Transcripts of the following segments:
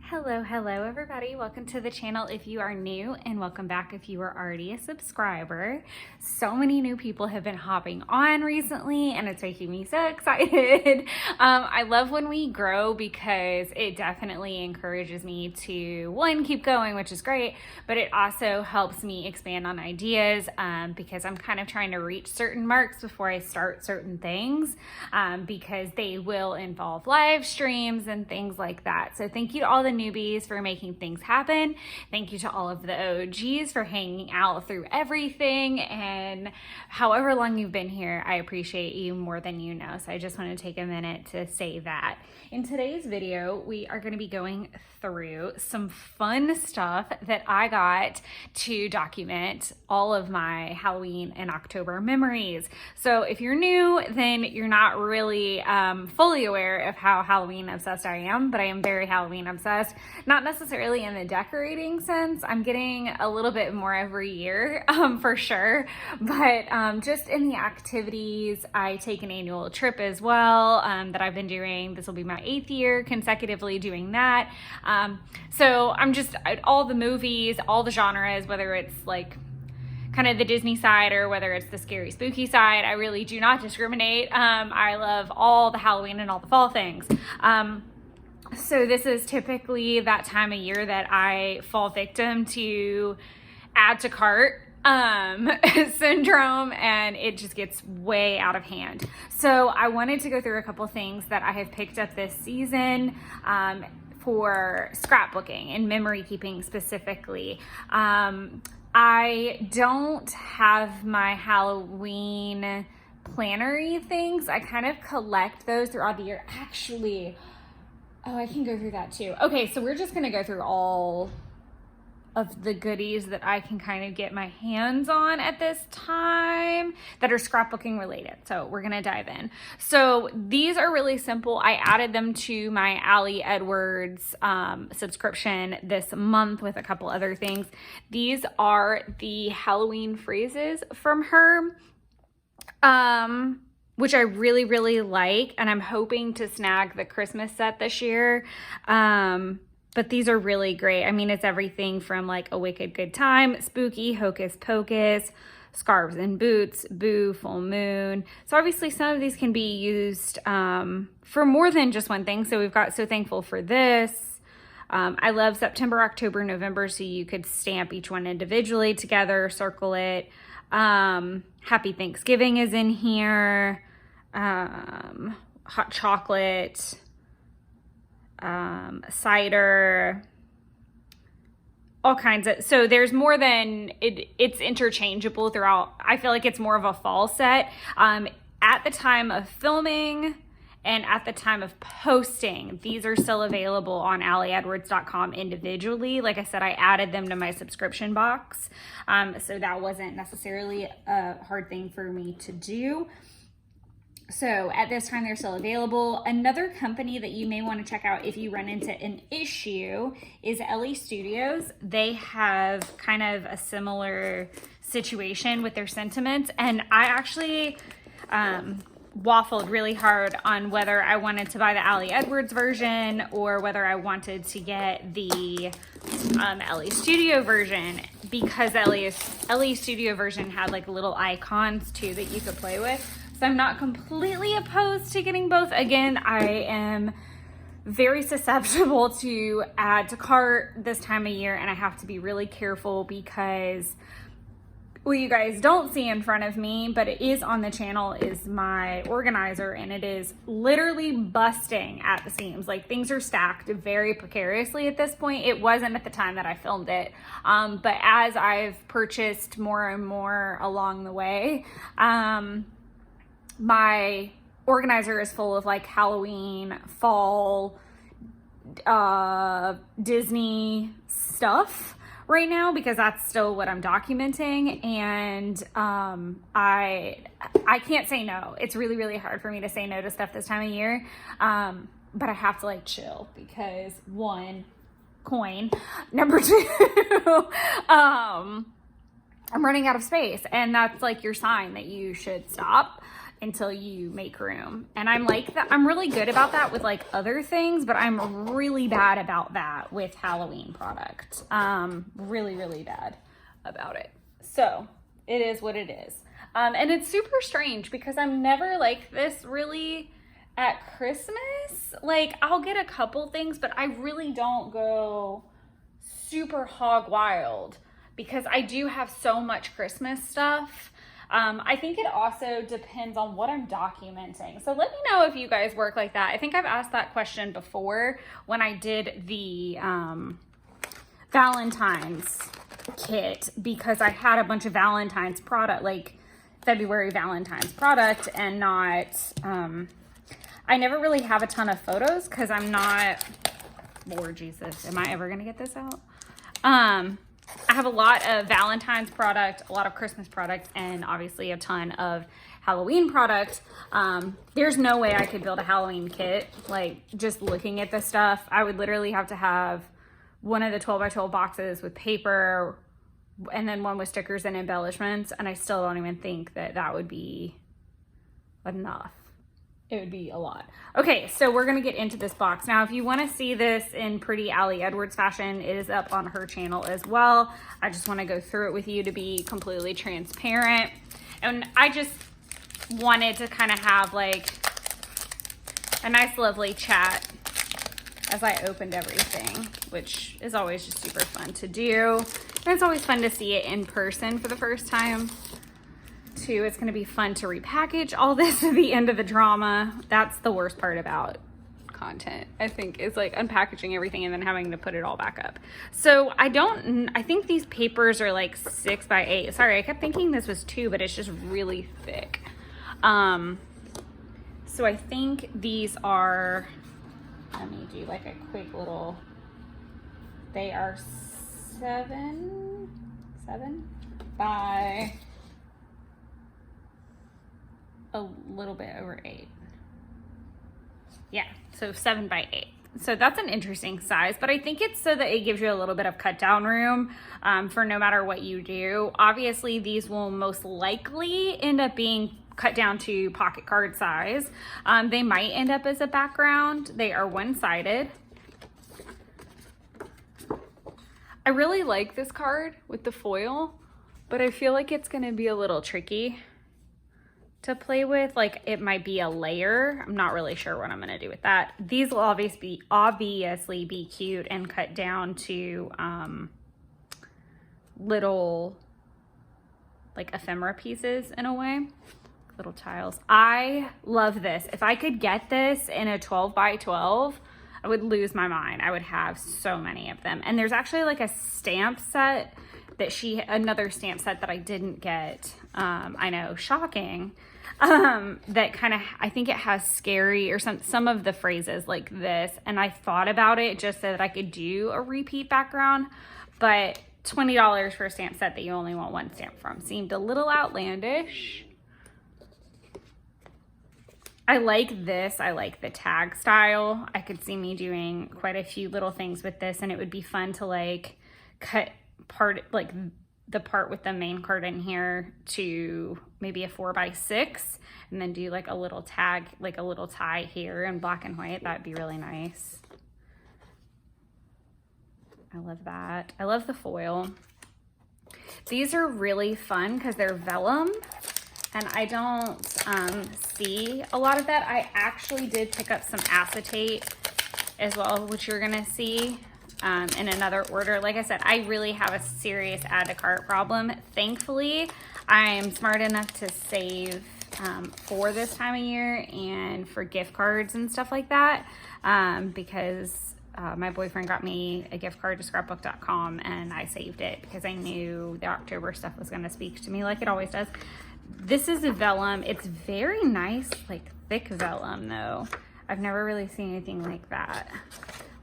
Hello everybody. Welcome to the channel if you are new, and welcome back if you are already a subscriber. So many new people have been hopping on recently and it's making me so excited. I love when we grow because it definitely encourages me to, one, keep going, which is great, but it also helps me expand on ideas because I'm kind of trying to reach certain marks before I start certain things because they will involve live streams and things like that. So thank you to all the newbies for making things happen. Thank you to all of the OGs for hanging out through everything, and however long you've been here, I appreciate you more than you know. So I just want to take a minute to say that. In today's video, we are going to be going through some fun stuff that I got to document all of my Halloween and October memories. So if you're new, then you're not really fully aware of how Halloween obsessed I am, but I am very Halloween obsessed. Not necessarily in the decorating sense. I'm getting a little bit more every year for sure, but just in the activities. I take an annual trip as well that I've been doing. This will be my 8th year consecutively doing that. So I'm just all the movies, all the genres, whether it's like kind of the Disney side or whether it's the scary spooky side, I really do not discriminate. I love all the Halloween and all the fall things. So this is typically that time of year that I fall victim to add to cart syndrome, and it just gets way out of hand. So I wanted to go through a couple things that I have picked up this season for scrapbooking and memory keeping specifically. I don't have my Halloween planner-y things. I kind of collect those throughout the year. Actually, oh, I can go through that too. Okay, so we're just gonna go through all of the goodies that I can kind of get my hands on at this time that are scrapbooking related. So we're gonna dive in. So these are really simple. I added them to my Ali Edwards subscription this month with a couple other things. These are the Halloween phrases from her, which I really, really like, and I'm hoping to snag the Christmas set this year. But these are really great. I mean, it's everything from like A Wicked Good Time, Spooky, Hocus Pocus, Scarves and Boots, Boo, Full Moon. So obviously some of these can be used for more than just one thing. So we've got So Thankful for This. I love September, October, November, so you could stamp each one individually together, circle it. Happy Thanksgiving is in here. Hot chocolate, cider, all kinds of, so there's more than it's interchangeable throughout. I feel like it's more of a fall set. At the time of filming and at the time of posting, these are still available on aliedwards.com individually. Like I said, I added them to my subscription box, so that wasn't necessarily a hard thing for me to do. So at this time, they're still available. Another company that you may want to check out if you run into an issue is LE Studios. They have kind of a similar situation with their sentiments, and I actually waffled really hard on whether I wanted to buy the Ali Edwards version or whether I wanted to get the LE Studio version, because LE Studio version had like little icons too that you could play with. So I'm not completely opposed to getting both. Again, I am very susceptible to add to cart this time of year, and I have to be really careful because what you guys don't see in front of me, but it is on the channel, is my organizer, and it is literally busting at the seams. Like, things are stacked very precariously at this point. It wasn't at the time that I filmed it, but as I've purchased more and more along the way, my organizer is full of like Halloween, fall, Disney stuff right now, because that's still what I'm documenting. And I can't say no. It's really, really hard for me to say no to stuff this time of year. But I have to like chill because, one, coin. Number two, I'm running out of space, and that's like your sign that you should stop. until you make room. And I'm like that. I'm really good about that with like other things, but I'm really bad about that with Halloween product. Really, really bad about it. So it is what it is. And it's super strange because I'm never like this really at Christmas. Like I'll get a couple things, but I really don't go super hog wild because I do have so much Christmas stuff. I think it also depends on what I'm documenting. So let me know if you guys work like that. I think I've asked that question before when I did the Valentine's kit, because I had a bunch of Valentine's product, like February Valentine's product, and not, I never really have a ton of photos because I'm not, Lord Jesus, am I ever going to get this out? I have a lot of Valentine's product, a lot of Christmas product, and obviously a ton of Halloween product. There's no way I could build a Halloween kit. Like just looking at the stuff, I would literally have to have one of the 12 by 12 boxes with paper and then one with stickers and embellishments. And I still don't even think that that would be enough. It would be a lot. Okay, so we're gonna get into this box. Now, if you wanna see this in pretty Allie Edwards fashion, it is up on her channel as well. I just wanna go through it with you to be completely transparent. And I just wanted to kind of have like a nice, lovely chat as I opened everything, which is always just super fun to do. And it's always fun to see it in person for the first time. Too. It's going to be fun to repackage all this at the end of the drama. That's the worst part about content, I think, is like unpackaging everything and then having to put it all back up. So I think these papers are like 6 by 8. Sorry, I kept thinking this was 2, but it's just really thick. So I think these are, let me do like a quick little, they are 7 by a little bit over 8. Yeah, so 7 by 8. So that's an interesting size, but I think it's so that it gives you a little bit of cut down room for no matter what you do. Obviously, these will most likely end up being cut down to pocket card size. They might end up as a background. They are one-sided. I really like this card with the foil, but I feel like it's gonna be a little tricky to play with. Like it might be a layer. I'm not really sure what I'm gonna do with that. These will obviously be cute and cut down to little like ephemera pieces in a way, little tiles. I love this. If I could get this in a 12 by 12, I would lose my mind. I would have so many of them. And there's actually like a stamp set that another stamp set that I didn't get. I know, shocking. That kind of, I think it has scary or some of the phrases like this. And I thought about it just so that I could do a repeat background, but $20 for a stamp set that you only want one stamp from seemed a little outlandish. I like this. I like the tag style. I could see me doing quite a few little things with this, and it would be fun to like cut like the part with the main card in here to maybe a 4 by 6 and then do like a little tag, like a little tie here in black and white. That'd be really nice. I love that. I love the foil. These are really fun because they're vellum, and I don't see a lot of that. I actually did pick up some acetate as well, which you're gonna see in another order. Like I said, I really have a serious add to cart problem. Thankfully, I'm smart enough to save for this time of year and for gift cards and stuff like that, because my boyfriend got me a gift card to Scrapbookcom, and I saved it because I knew the October stuff was going to speak to me like it always does. This is a vellum. It's very nice, like thick vellum though. I've never really seen anything like that.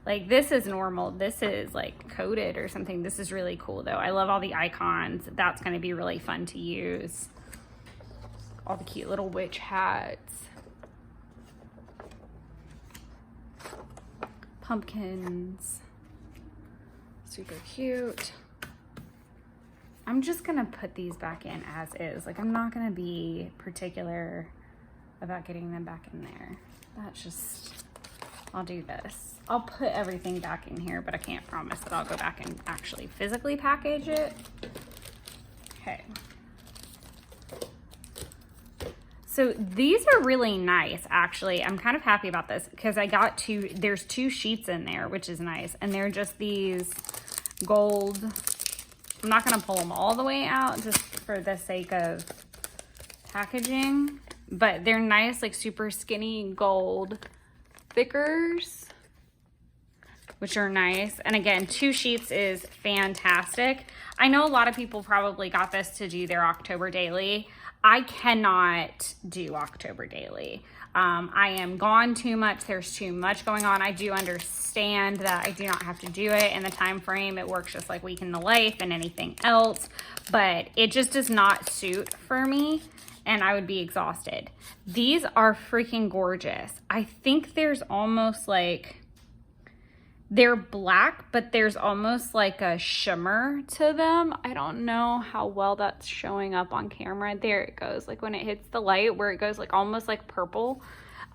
Like this is normal. This is like coated or something. This is really cool though. I love all the icons. That's going to be really fun to use. All the cute little witch hats. Pumpkins. Super cute. I'm just gonna put these back in as is. Like I'm not gonna be particular about getting them back in there. That's just, I'll do this. I'll put everything back in here, but I can't promise that I'll go back and actually physically package it. Okay. So these are really nice, actually. I'm kind of happy about this because I got there's 2 sheets in there, which is nice. And they're just these gold. I'm not gonna pull them all the way out just for the sake of packaging, but they're nice, like super skinny gold thickers, which are nice. And again, 2 sheets is fantastic. I know a lot of people probably got this to do their October daily. I cannot do October daily. I am gone too much. There's too much going on. I do understand that I do not have to do it in the time frame. It works just like Week in the Life and anything else, but it just does not suit for me, and I would be exhausted. These are freaking gorgeous. I think there's almost like, they're black, but there's almost like a shimmer to them. I don't know how well that's showing up on camera. There it goes, like when it hits the light, where it goes like almost like purple.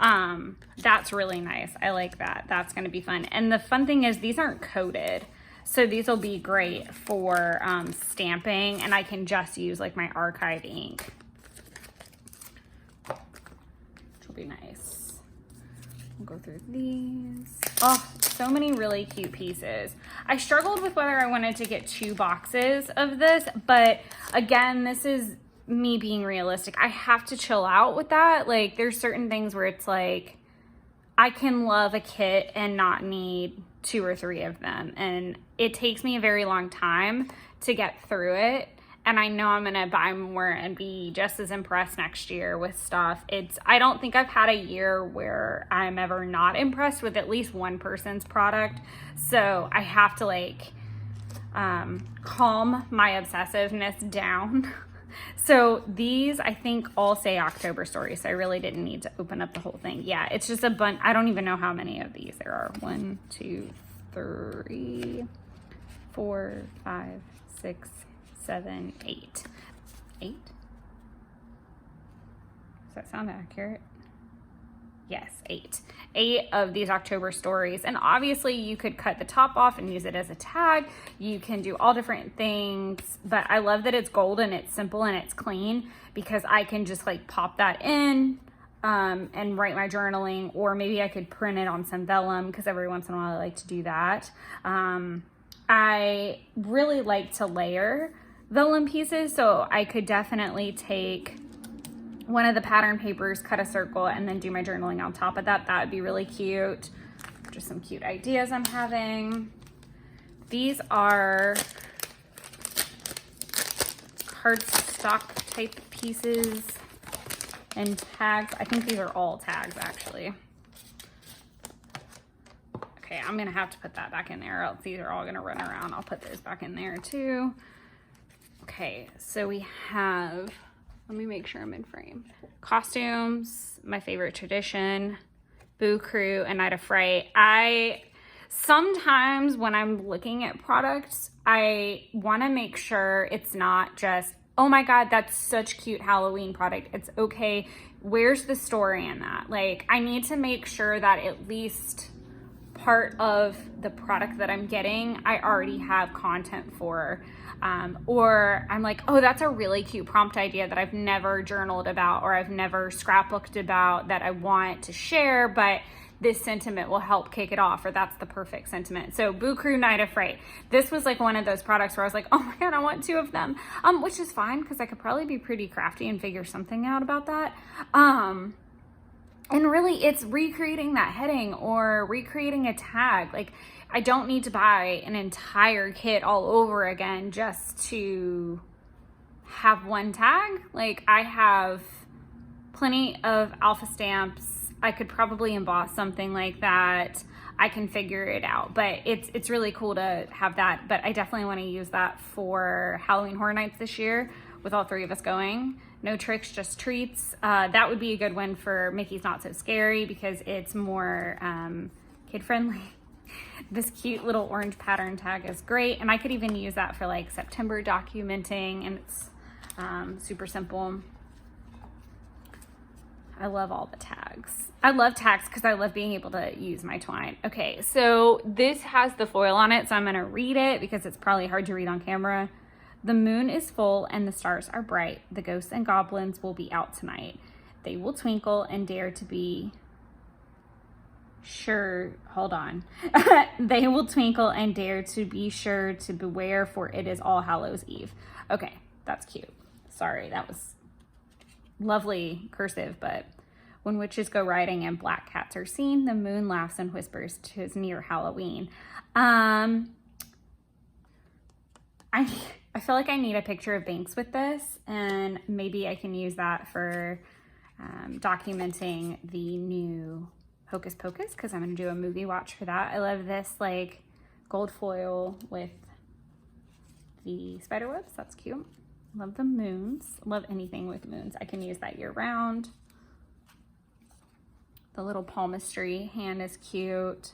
That's really nice. I like that. That's gonna be fun. And the fun thing is these aren't coated, so these will be great for stamping, and I can just use like my archive ink, which will be nice. We'll go through these. Oh, so many really cute pieces. I struggled with whether I wanted to get 2 boxes of this, but again, this is me being realistic. I have to chill out with that. Like, there's certain things where it's like, I can love a kit and not need 2 or 3 of them. And it takes me a very long time to get through it. And I know I'm gonna buy more and be just as impressed next year with stuff. I don't think I've had a year where I'm ever not impressed with at least one person's product. So I have to like calm my obsessiveness down. So these, I think, all say October stories. So I really didn't need to open up the whole thing. Yeah, it's just a bunch. I don't even know how many of these there are. 1, 2, 3, 4, 5, 6, 7, 8. 8? Does that sound accurate? Yes, 8. 8 of these October stories. And obviously you could cut the top off and use it as a tag. You can do all different things, but I love that it's gold and it's simple and it's clean, because I can just like pop that in and write my journaling, or maybe I could print it on some vellum, because every once in a while I like to do that. I really like to layer vellum pieces, so I could definitely take one of the pattern papers, cut a circle, and then do my journaling on top of that. That would be really cute. Just some cute ideas I'm having. These are cardstock type pieces and tags. I think these are all tags, actually. Okay, I'm gonna have to put that back in there, or else these are all gonna run around. I'll put those back in there too. Okay, so we have, let me make sure I'm in frame. Costumes, my favorite tradition, Boo Crew, and Night of Fright. Sometimes when I'm looking at products, I wanna make sure it's not just, oh my God, that's such cute Halloween product. It's okay, where's the story in that? Like, I need to make sure that at least part of the product that I'm getting, I already have content for. Or I'm like, oh, that's a really cute prompt idea that I've never journaled about, or I've never scrapbooked about, that I want to share, but this sentiment will help kick it off, or that's the perfect sentiment. So Boo Crew, Night of Fright. This was like one of those products where I was like, oh my God, I want 2 of them. Which is fine, because I could probably be pretty crafty and figure something out about that. And really, it's recreating that heading or recreating a tag. Like, I don't need to buy an entire kit all over again just to have one tag. Like, I have plenty of alpha stamps. I could probably emboss something like that. I can figure it out, but it's really cool to have that. But I definitely want to use that for Halloween Horror Nights this year with all 3 of us going. No tricks, just treats. That would be a good one for Mickey's Not So Scary, because it's more kid-friendly. This cute little orange pattern tag is great, and I could even use that for like September documenting, and it's super simple. I love all the tags. I love tags because I love being able to use my twine. Okay, so this has the foil on it, so I'm gonna read it because it's probably hard to read on camera. The moon is full and the stars are bright. The ghosts and goblins will be out tonight. They will twinkle and dare to be sure. Hold on. They will twinkle and dare to be sure to beware, for it is All Hallows Eve. Okay, that's cute. Sorry, that was lovely cursive, but when witches go riding and black cats are seen, the moon laughs and whispers 'tis near Halloween. I feel like I need a picture of Banks with this, and maybe I can use that for documenting the new Hocus Pocus, because I'm going to do a movie watch for that. I love this like gold foil with the spider webs. That's cute. Love the moons. Love anything with moons. I can use that year round. The little palmistry hand is cute.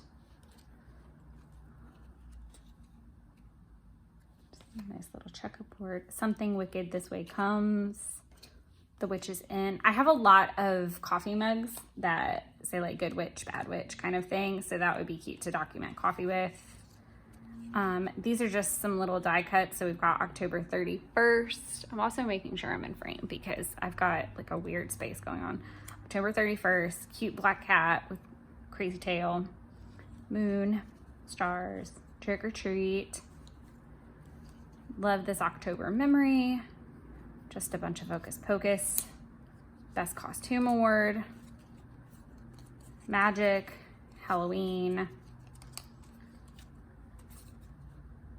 Nice little checkerboard. Something wicked this way comes. The witch is in. I have a lot of coffee mugs that say like good witch, bad witch kind of thing. So that would be cute to document coffee with. These are just some little die cuts. So we've got October 31st. I'm also making sure I'm in frame because I've got like a weird space going on. October 31st, cute black cat with crazy tail, moon, stars, trick or treat. Love this October memory. Just a bunch of Hocus Pocus. Best costume award. Magic, Halloween.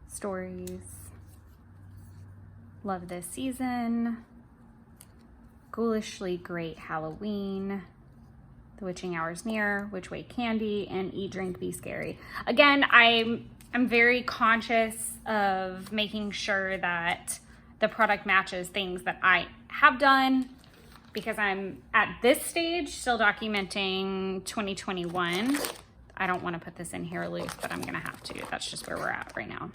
Stories. Love this season. Ghoulishly great Halloween. The witching hour's near. Which way candy, and eat, drink, be scary. Again, I'm very conscious of making sure that the product matches things that I have done, because I'm at this stage still documenting 2021. I don't want to put this in here loose, but I'm gonna have to. That's just where we're at right now,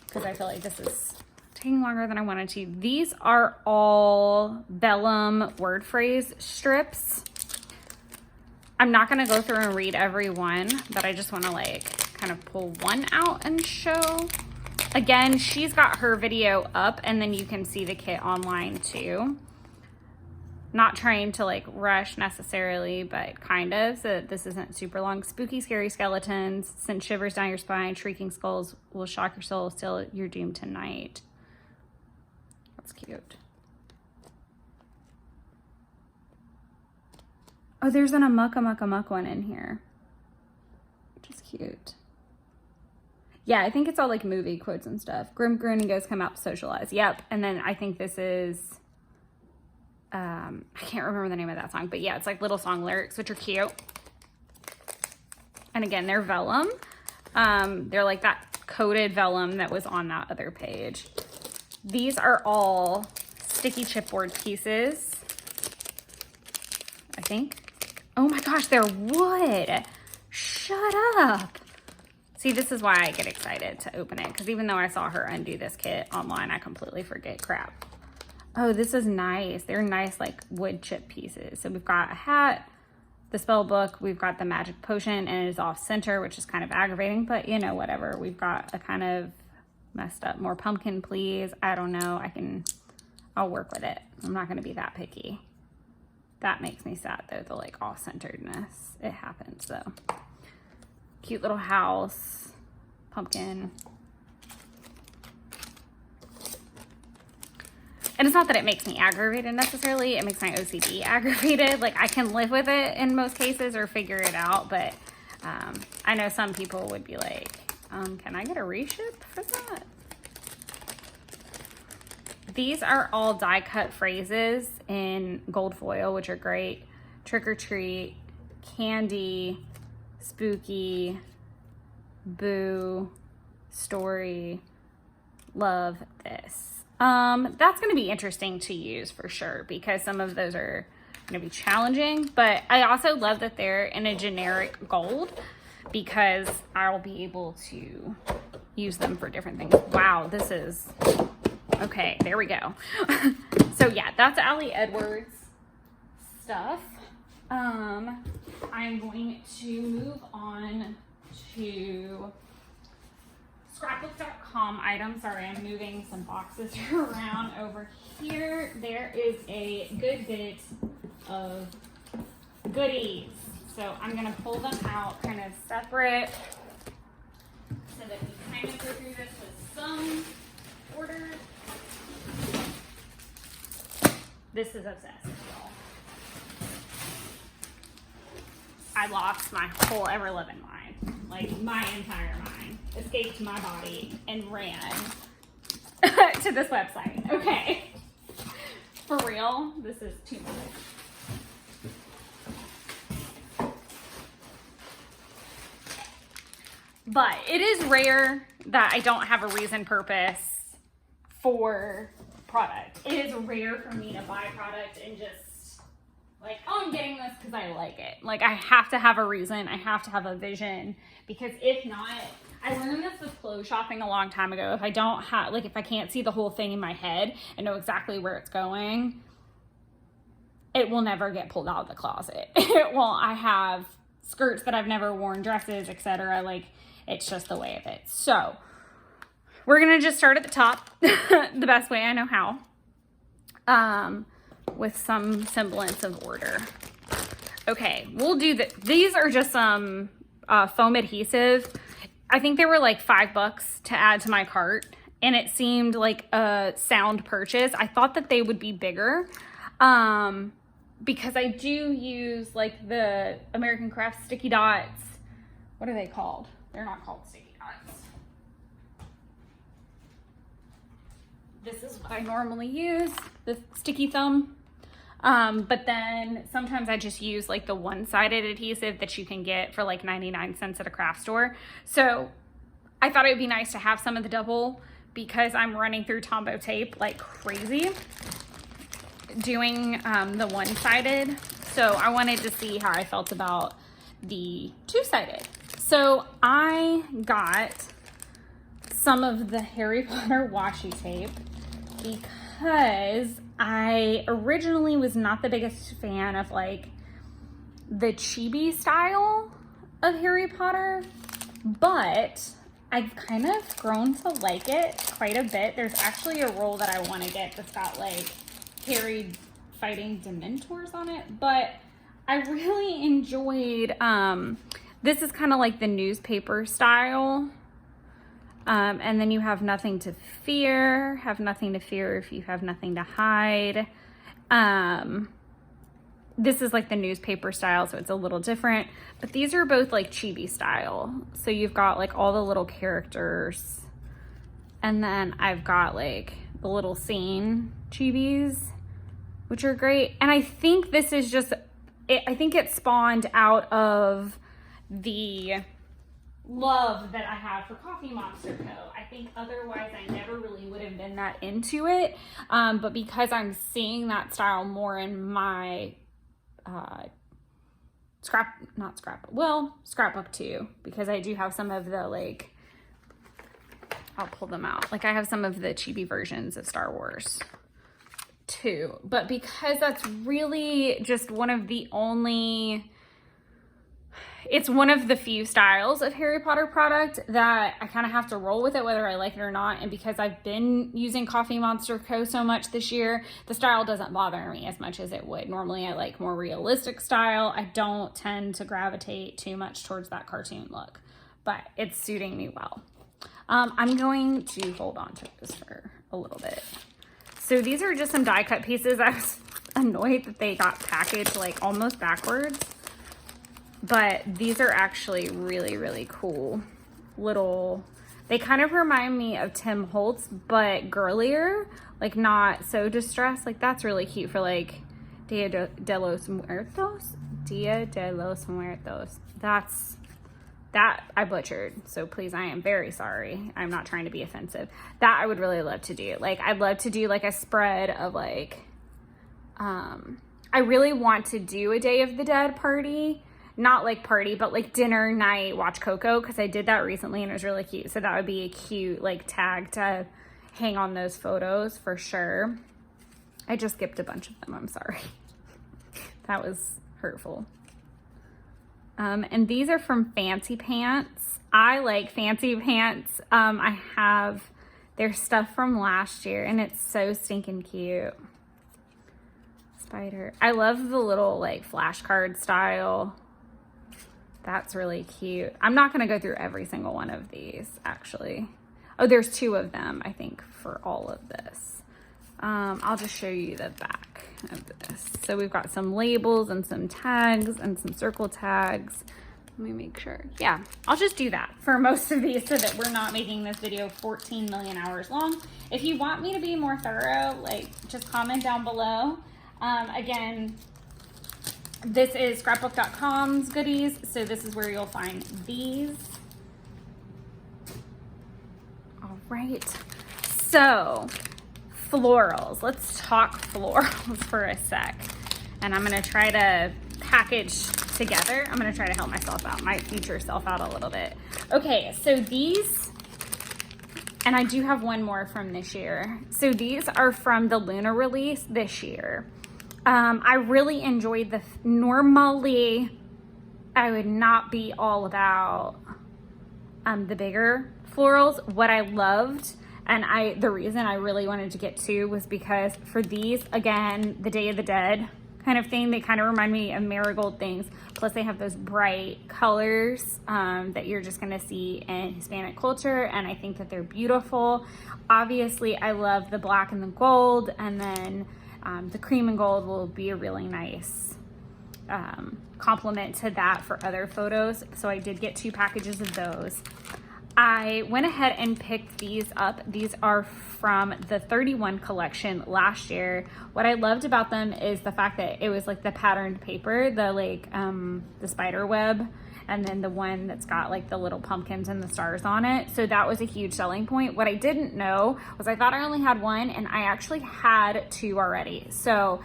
because I feel like this is taking longer than I wanted to. These are all vellum word phrase strips. I'm not gonna go through and read every one, but I just wanna like kind of pull one out and show. Again, she's got her video up and then you can see the kit online too. Not trying to like rush necessarily, but kind of, so that this isn't super long. Spooky, scary skeletons, send shivers down your spine, shrieking skulls will shock your soul, still you're doomed tonight. That's cute. Oh, there's an amok one in here, which is cute. Yeah, I think it's all like movie quotes and stuff. Grim Grin and Ghosts come out to socialize. Yep. And then I think this is, I can't remember the name of that song, but yeah, it's like little song lyrics, which are cute. And again, they're vellum. They're like that coated vellum that was on that other page. These are all sticky chipboard pieces, I think. Oh my gosh, they're wood. Shut up. See, this is why I get excited to open it, because even though I saw her undo this kit online, I completely forget crap. Oh, this is nice. They're nice, like wood chip pieces. So we've got a hat, the spell book, we've got the magic potion, and it is off center, which is kind of aggravating, but you know, whatever. We've got a kind of messed up, more pumpkin, please. I don't know. I'll work with it. I'm not going to be that picky. That makes me sad though, the like off centeredness. It happens though. Cute little house, pumpkin. And it's not that it makes me aggravated necessarily, it makes my OCD aggravated. Like I can live with it in most cases or figure it out, but I know some people would be like, can I get a reship for that? These are all die cut phrases in gold foil, which are great. Trick or treat, candy, spooky, boo, story, love this. That's going to be interesting to use for sure, because some of those are going to be challenging, but I also love that they're in a generic gold, because I'll be able to use them for different things. Wow, this is, okay, there we go. So yeah, that's Allie Edwards. stuff, I'm going to move on to Scrapbookcom Items. Sorry, I'm moving some boxes around over here. There is a good bit of goodies. So I'm going to pull them out kind of separate so that we kind of go through this with some order. This is obsessive, y'all. I lost my whole ever-living mind. Like, my entire mind escaped my body and ran to this website. Okay. For real, this is too much. But it is rare that I don't have a reason purpose for product. It is rare for me to buy product and just like, oh, I'm getting this because I like it. Like, I have to have a reason. I have to have a vision, because if not, I learned this with clothes shopping a long time ago. If I don't have, like, if I can't see the whole thing in my head and know exactly where it's going, it will never get pulled out of the closet. Well, I have skirts that I've never worn, dresses, etc. Like, it's just the way of it. So we're going to just start at the top the best way I know how, with some semblance of order. Okay, we'll do that. These are just some foam adhesive. I think they were like $5 to add to my cart, and it seemed like a sound purchase. I thought that they would be bigger, because I do use like the American Craft sticky dots. What are they called? They're not called sticky dots. This is what I normally use, the sticky thumb. But then sometimes I just use like the one-sided adhesive that you can get for like 99 cents at a craft store. So I thought it would be nice to have some of the double, because I'm running through Tombow tape like crazy doing the one-sided. So I wanted to see how I felt about the two-sided. So I got some of the Harry Potter washi tape because I originally was not the biggest fan of like the chibi style of Harry Potter, but I've kind of grown to like it quite a bit. There's actually a roll that I want to get that's got like Harry fighting Dementors on it, but I really enjoyed, this is kind of like the newspaper style. And then you have nothing to fear, if you have nothing to hide. This is like the newspaper style, so it's a little different, but these are both like chibi style. So you've got like all the little characters, and then I've got like the little scene chibis, which are great. And I think this is just, I think it spawned out of the love that I have for Coffee Monster Co. I think otherwise I never really would have been that into it, but because I'm seeing that style more in my scrapbook too, because I do have some of the like, I'll pull them out, like I have some of the chibi versions of Star Wars too, but because that's really just one of the only, it's one of the few styles of Harry Potter product that I kind of have to roll with it whether I like it or not. And because I've been using Coffee Monster Co. so much this year, the style doesn't bother me as much as it would. Normally I like more realistic style. I don't tend to gravitate too much towards that cartoon look, but it's suiting me well. I'm going to hold on to this for a little bit. So these are just some die cut pieces. I was annoyed that they got packaged like almost backwards. But these are actually really, really cool little, they kind of remind me of Tim Holtz, but girlier, like not so distressed. Like that's really cute for like Dia de los Muertos. That I butchered. So please, I am very sorry. I'm not trying to be offensive. That I would really love to do. Like I'd love to do like a spread of like, I really want to do a Day of the Dead party. Not like party, but like dinner night, watch Coco, because I did that recently and it was really cute. So that would be a cute like tag to hang on those photos for sure. I just skipped a bunch of them, I'm sorry. That was hurtful. And these are from Fancy Pants. I like Fancy Pants. I have their stuff from last year and it's so stinking cute. Spider. I love the little like flashcard style. That's really cute. I'm not going to go through every single one of these actually. Oh, there's 2 of them, I think, for all of this. I'll just show you the back of this. So we've got some labels and some tags and some circle tags. Let me make sure. Yeah, I'll just do that for most of these so that we're not making this video 14 million hours long. If you want me to be more thorough, like just comment down below. Again, this is Scrapbook.com's goodies. So this is where you'll find these. All right. So Florals. Let's talk Florals for a sec. And I'm going to try to package together. I'm going to try to help myself out, my future self out a little bit. Okay, so these, and I do have one more from this year. So these are from the Luna release this year. I really enjoyed normally I would not be all about the bigger florals. What I loved, and the reason I really wanted to get 2 was because for these, again, the Day of the Dead kind of thing, they kind of remind me of marigold things. Plus they have those bright colors that you're just gonna see in Hispanic culture, and I think that they're beautiful. Obviously, I love the black and the gold, and then the cream and gold will be a really nice complement to that for other photos. So I did get 2 packages of those. I went ahead and picked these up. These are from the 31 collection last year. What I loved about them is the fact that it was like the patterned paper, the spider web, and then the one that's got like the little pumpkins and the stars on it. So that was a huge selling point. What I didn't know was I thought I only had 1 and I actually had 2 already. So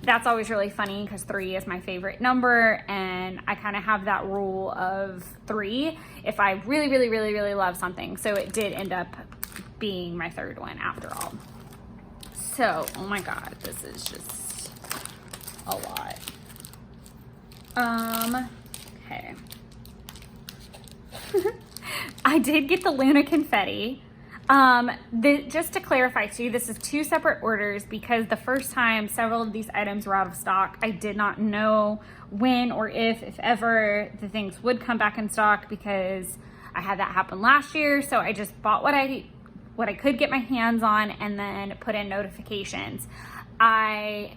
that's always really funny because 3 is my favorite number, and I kind of have that rule of 3 if I really, really, really, really love something. So it did end up being my 3rd one after all. So, oh my God, this is just a lot. Okay. I did get the Luna Confetti. Just to clarify too, this is 2 separate orders because the first time several of these items were out of stock, I did not know when or if ever the things would come back in stock because I had that happen last year. So I just bought what I could get my hands on and then put in notifications. I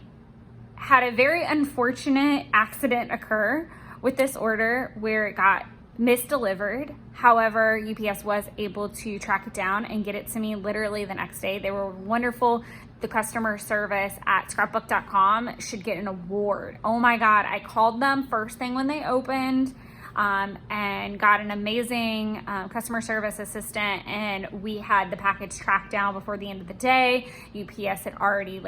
had a very unfortunate accident occur with this order where it got misdelivered. However, UPS was able to track it down and get it to me literally the next day. They were wonderful. The customer service at Scrapbook.com should get an award. Oh my God, I called them first thing when they opened and got an amazing customer service assistant, and we had the package tracked down before the end of the day. UPS had already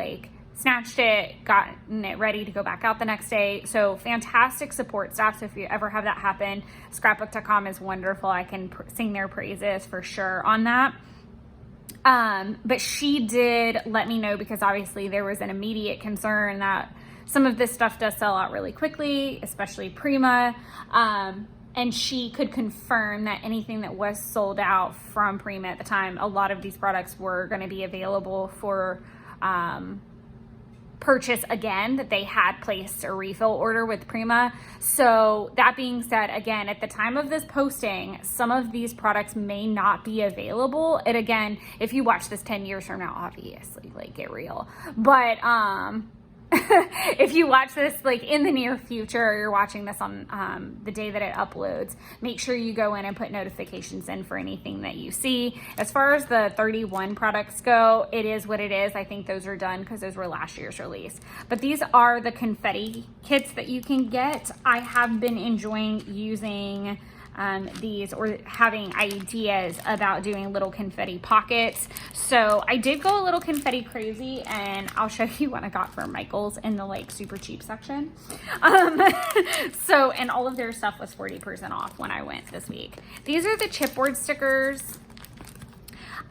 snatched it, gotten it ready to go back out the next day. So fantastic support staff. So if you ever have that happen, Scrapbook.com is wonderful. I can sing their praises for sure on that. But she did let me know because obviously there was an immediate concern that some of this stuff does sell out really quickly, especially Prima. And she could confirm that anything that was sold out from Prima at the time, a lot of these products were going to be available for purchase again, that they had placed a refill order with Prima. So that being said, again, at the time of this posting, some of these products may not be available. And again, if you watch this 10 years from now, obviously, get real. But if you watch this in the near future, or you're watching this on the day that it uploads, make sure you go in and put notifications in for anything that you see. As far as the 31 products go, it is what it is. I think those are done because those were last year's release. But these are the confetti kits that you can get. I have been enjoying using these, or having ideas about doing little confetti pockets. So I did go a little confetti crazy, and I'll show you what I got from Michael's in the super cheap section. And all of their stuff was 40% off when I went this week. These are the chipboard stickers.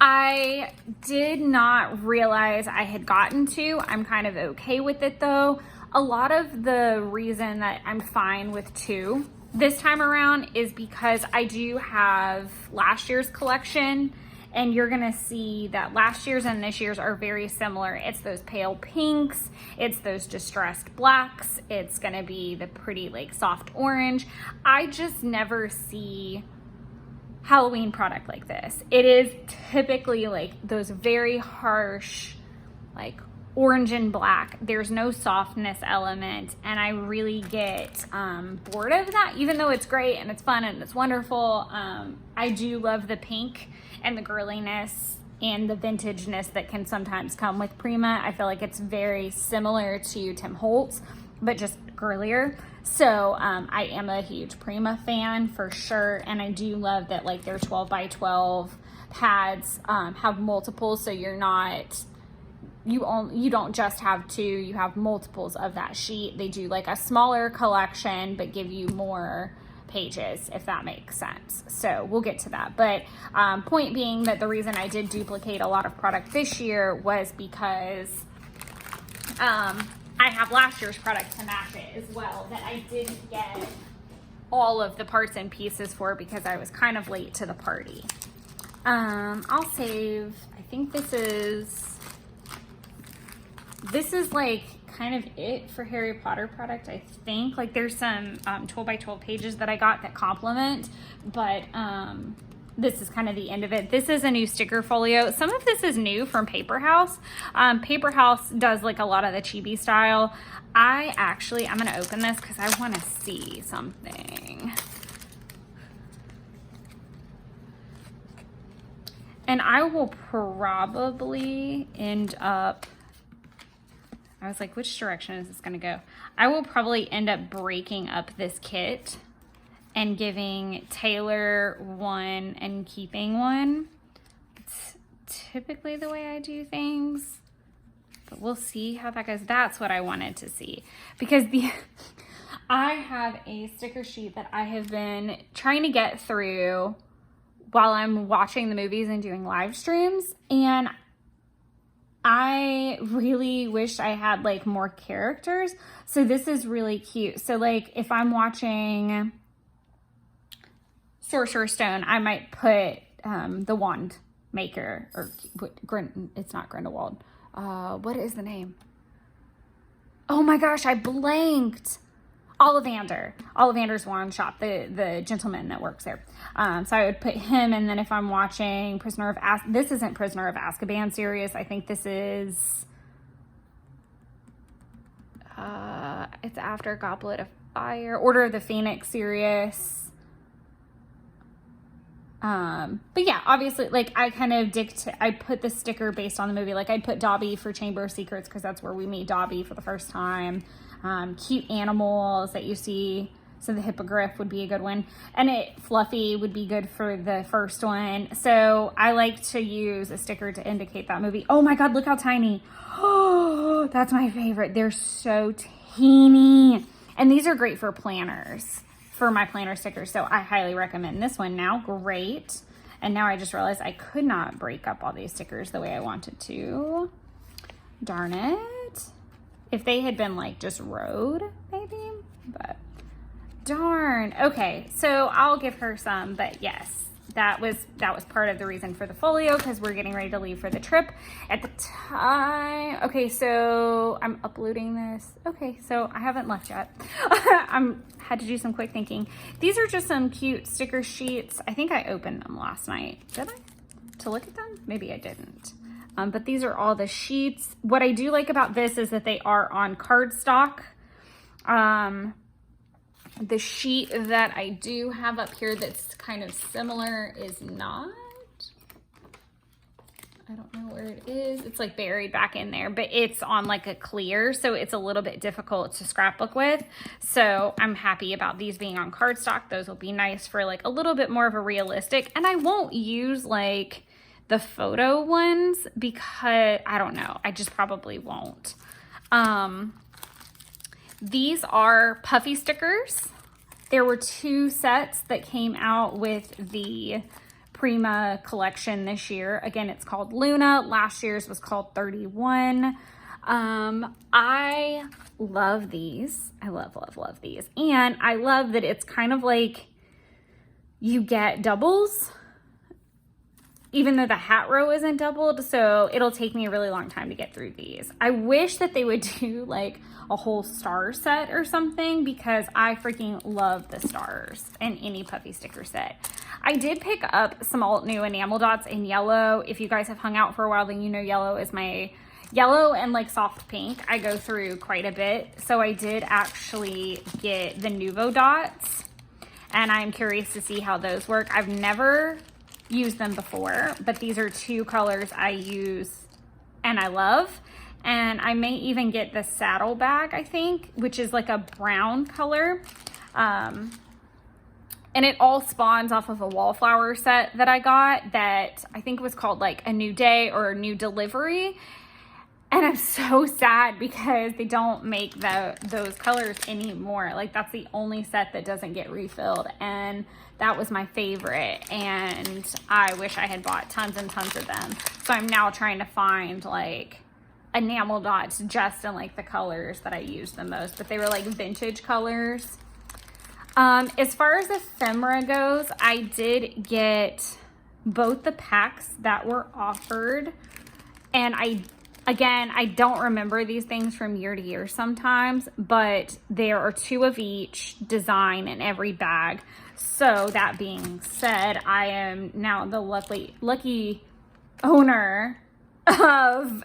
I did not realize I had gotten 2. I'm kind of okay with it though. A lot of the reason that I'm fine with 2 this time around is because I do have last year's collection, and you're gonna see that last year's and this year's are very similar. It's those pale pinks, it's those distressed blacks, it's gonna be the pretty like soft orange. I just never see Halloween product like this. It is typically like those very harsh, like orange and black. There's no softness element, and I really get bored of that, even though it's great and it's fun and it's wonderful. I do love the pink and the girliness and the vintageness that can sometimes come with Prima. I feel like it's very similar to Tim Holtz, but just girlier. So I am a huge Prima fan for sure, and I do love that like their 12 by 12 pads have multiples, so you're not, you don't just have 2, you have multiples of that sheet. They do like a smaller collection but give you more pages, if that makes sense. So we'll get to that, but point being that the reason I did duplicate a lot of product this year was because I have last year's product to match it as well that I didn't get all of the parts and pieces for because I was kind of late to the party. I'll save, I think this is like kind of it for Harry Potter product, I think. Like there's some 12 by 12 pages that I got that complement, but this is kind of the end of it. This is a new sticker folio. Some of this is new from Paper House. Paper House does like a lot of the chibi style. I'm gonna open this because I want to see something. And I will probably end up, I was like, which direction is this gonna go? I will probably end up breaking up this kit and giving Taylor one and keeping one. It's typically the way I do things, but we'll see how that goes. That's what I wanted to see, because I have a sticker sheet that I have been trying to get through while I'm watching the movies and doing live streams, and I really wish I had like more characters. So this is really cute. So like if I'm watching Sorcerer's Stone, I might put the wand maker, or it's not Grindelwald. What is the name? Oh my gosh, I blanked. Ollivander's wand shop, the gentleman that works there. So I would put him, and then if I'm watching this isn't Prisoner of Azkaban series. I think this is, it's after Goblet of Fire, Order of the Phoenix series. But yeah, obviously, like I kind of I put the sticker based on the movie. Like I'd put Dobby for Chamber of Secrets because that's where we meet Dobby for the first time. Cute animals that you see. So the hippogriff would be a good one. And Fluffy would be good for the first one. So I like to use a sticker to indicate that movie. Oh my God, look how tiny. Oh, that's my favorite. They're so teeny. And these are great for planners, for my planner stickers. So I highly recommend this one now. Great. And now I just realized I could not break up all these stickers the way I wanted to. Darn it. If they had been like just rowed, maybe, but darn. Okay, so I'll give her some, but yes, that was part of the reason for the folio, because we're getting ready to leave for the trip at the time. Okay, so I'm uploading this. Okay, so I haven't left yet. Had to do some quick thinking. These are just some cute sticker sheets. I think I opened them last night. Did I? To look at them? Maybe I didn't. But these are all the sheets. What I do like about this is that they are on cardstock. The sheet that I do have up here that's kind of similar is not. I don't know where it is. It's like buried back in there, but it's on like a clear, so it's a little bit difficult to scrapbook with. So I'm happy about these being on cardstock. Those will be nice for like a little bit more of a realistic, and I won't use like the photo ones because I don't know, I just probably won't. These are puffy stickers. There were 2 sets that came out with the Prima collection this year. Again, it's called Luna. Last year's was called 31. I love these. I love these. And I love that it's kind of like you get doubles, even though the hat row isn't doubled. So it'll take me a really long time to get through these. I wish that they would do like a whole star set or something, because I freaking love the stars in any puffy sticker set. I did pick up some alt new enamel dots in yellow. If you guys have hung out for a while, then you know yellow is my yellow and like soft pink. I go through quite a bit. So I did actually get the Nuvo dots, and I'm curious to see how those work. I've never used them before, but these are two colors I use and I love. And I may even get the saddle bag, I think, which is like a brown color. And it all spawns off of a wallflower set that I got that I think was called like a new day or a new delivery. And I'm so sad because they don't make those colors anymore. Like that's the only set that doesn't get refilled. And that was my favorite. And I wish I had bought tons and tons of them. So I'm now trying to find like enamel dots just in like the colors that I use the most. But they were like vintage colors. As far as ephemera goes, I did get both the packs that were offered. And I don't remember these things from year to year sometimes, but there are 2 of each design in every bag. So that being said, I am now the lucky owner of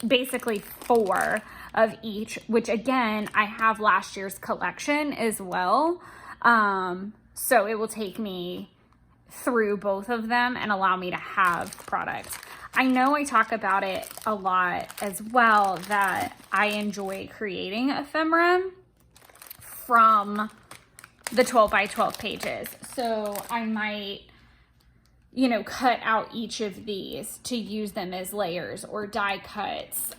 basically 4 of each, which again, I have last year's collection as well. So it will take me through both of them and allow me to have products. I know I talk about it a lot as well, that I enjoy creating ephemera from the 12 by 12 pages. So I might, you know, cut out each of these to use them as layers or die cuts.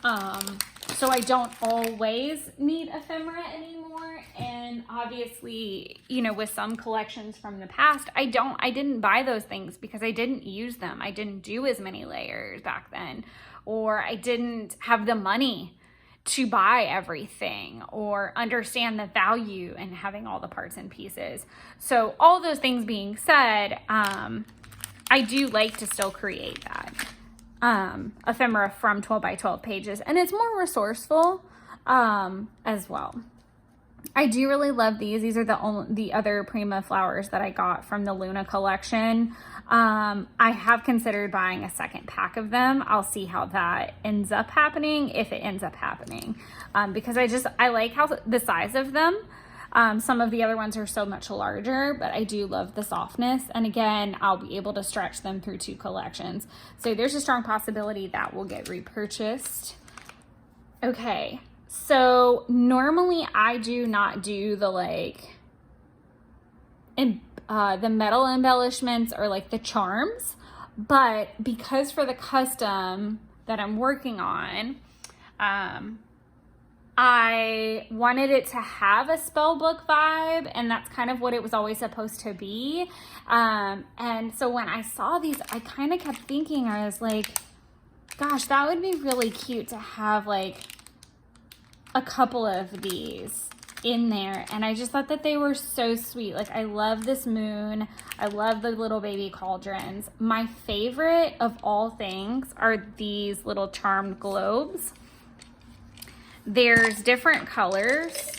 So I don't always need ephemera anymore. And obviously, you know, with some collections from the past, I didn't buy those things because I didn't use them. I didn't do as many layers back then, or I didn't have the money to buy everything or understand the value in having all the parts and pieces. So all those things being said, I do like to still create that ephemera from 12 by 12 pages, and it's more resourceful as well. I do really love these. These are the other Prima flowers that I got from the Luna collection. I have considered buying a second pack of them. I'll see how that ends up happening, if it ends up happening, because I like how the size of them. Some of the other ones are so much larger, but I do love the softness. And again, I'll be able to stretch them through 2 collections. So there's a strong possibility that will get repurchased. Okay, so normally I do not do the the metal embellishments or like the charms, but because for the custom that I'm working on, I wanted it to have a spell book vibe, and that's kind of what it was always supposed to be. And so when I saw these, I kind of kept thinking, I was like, gosh, that would be really cute to have like a couple of these in there. And I just thought that they were so sweet. Like, I love this moon. I love the little baby cauldrons. My favorite of all things are these little charmed globes. There's different colors.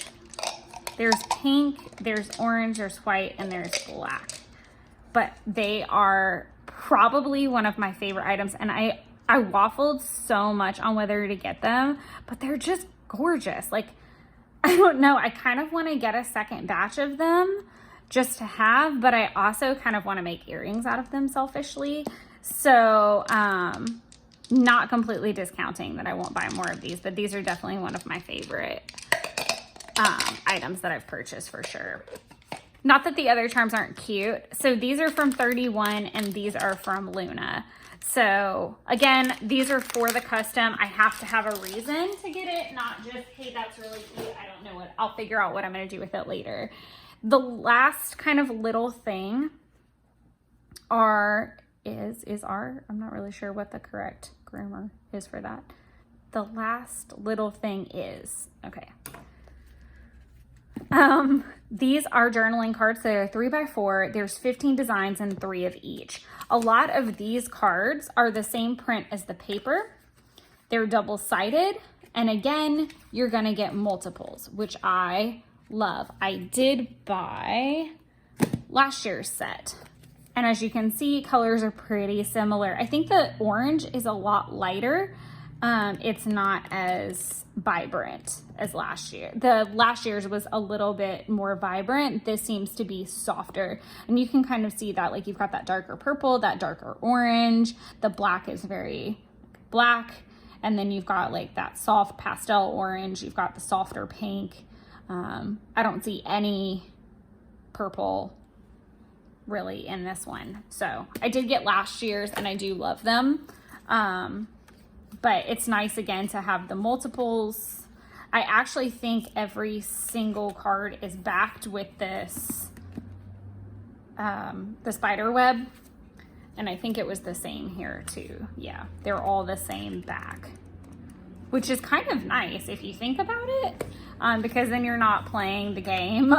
There's pink, there's orange, there's white, and there's black. But they are probably one of my favorite items. And I waffled so much on whether to get them, but they're just gorgeous. Like, I don't know. I kind of want to get a second batch of them just to have, but I also kind of want to make earrings out of them selfishly. So, not completely discounting that I won't buy more of these, but these are definitely one of my favorite items that I've purchased for sure. Not that the other charms aren't cute. So these are from 31 and these are from Luna. So again, these are for the custom. I have to have a reason to get it, not just, hey, that's really cute. I don't know what, I'll figure out what I'm going to do with it later. The last kind of little thing I'm not really sure what the correct grammar is for that. the last little thing is, okay. These are journaling cards. They're 3x4. There's 15 designs and 3 of each. A lot of these cards are the same print as the paper. They're double-sided. And again, you're gonna get multiples, which I love. I did buy last year's set. And as you can see, colors are pretty similar. I think the orange is a lot lighter. It's not as vibrant as last year. The last year's was a little bit more vibrant. This seems to be softer. And you can kind of see that, like you've got that darker purple, that darker orange. The black is very black. And then you've got like that soft pastel orange. You've got the softer pink. I don't see any purple really in this one. So I did get last year's and I do love them. But it's nice again to have the multiples. I actually think every single card is backed with this, the spider web. And I think it was the same here too. Yeah, they're all the same back, which is kind of nice if you think about it, because then you're not playing the game.